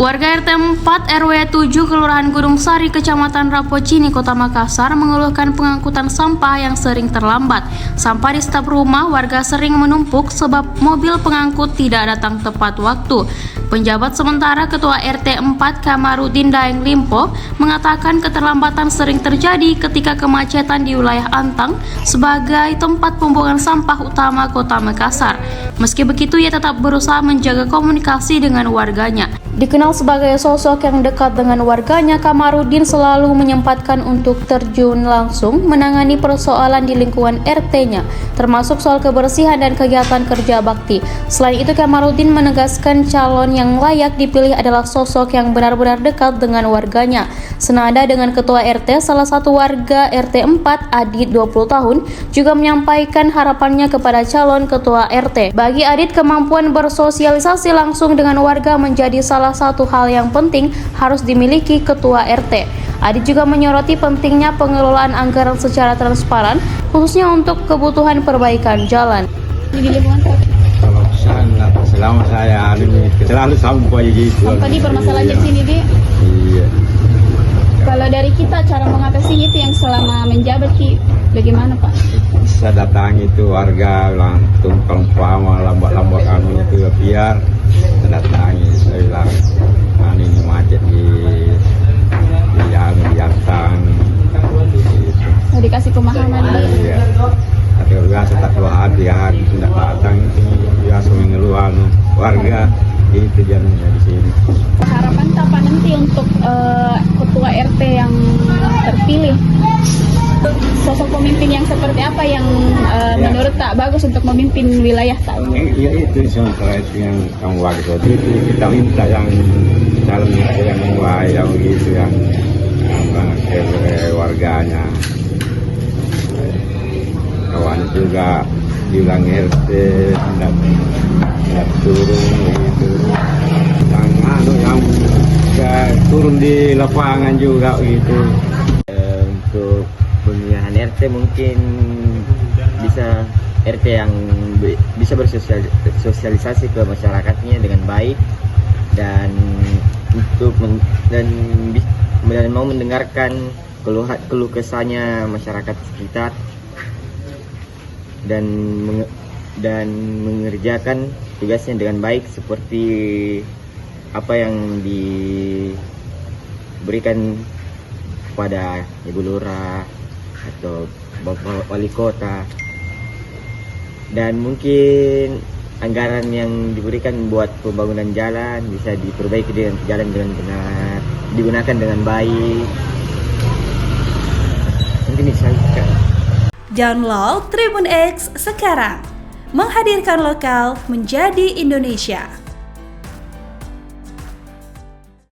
Warga RT 4 RW 7 Kelurahan Gunung Sari, Kecamatan Rapocini, Kota Makassar mengeluhkan pengangkutan sampah yang sering terlambat. Sampah di setiap rumah warga sering menumpuk sebab mobil pengangkut tidak datang tepat waktu. Penjabat sementara Ketua RT 4 Kamarudin Daeng Limpo mengatakan keterlambatan sering terjadi ketika kemacetan di wilayah Antang sebagai tempat pembuangan sampah utama Kota Makassar. Meski begitu, ia tetap berusaha menjaga komunikasi dengan warganya. Dikenal sebagai sosok yang dekat dengan warganya, Kamarudin selalu menyempatkan untuk terjun langsung menangani persoalan di lingkungan RT-nya, termasuk soal kebersihan dan kegiatan kerja bakti. Selain itu, Kamarudin menegaskan calon yang layak dipilih adalah sosok yang benar-benar dekat dengan warganya. Senada dengan Ketua RT, salah satu warga RT 4, Adit 20 tahun, juga menyampaikan harapannya kepada calon Ketua RT. Bagi Adit, kemampuan bersosialisasi langsung dengan warga menjadi salah satu hal yang penting harus dimiliki Ketua RT. Adit juga menyoroti pentingnya pengelolaan anggaran secara transparan, khususnya untuk kebutuhan perbaikan jalan. Kalau selama saya ini selalu sampai gitu. Sampai di permasalahan di sini, Di. Iya. Kalau dari kita cara mengatasi itu yang selama menjabat, Ki, bagaimana, Pak? Bisa datang itu warga langsung kalau lambat kami itu biar saya datangi, saya bilang ini macet di Antang gitu. Mau dikasih pemahaman, Pak? Iya. Tapi biasa tak dua hari tidak datang itu biasa mengeluh warga itu jadinya di sini. Harapan apa nanti untuk Ketua RT yang terpilih? Sosok pemimpin yang seperti apa yang menurut tak bagus untuk memimpin wilayah tak? Iya itu sementara itu yang kamu waktu itu kita minta yang calon yang yang gitu yang warganya. Kawan juga bilang RT tidak turun gitu. Yang turun di lapangan juga gitu. Untuk pemilihan RT mungkin bisa RT yang bisa bersosialisasi ke masyarakatnya dengan baik dan mau mendengarkan keluh kesahnya masyarakat sekitar dan mengerjakan tugasnya dengan baik seperti apa yang diberikan kepada Ibu Lurah atau Bapak Wali Kota, dan mungkin anggaran yang diberikan buat pembangunan jalan bisa diperbaiki dengan jalan dengan benar, digunakan dengan baik. Mungkin bisa. Download Tribun X sekarang, menghadirkan lokal menjadi Indonesia.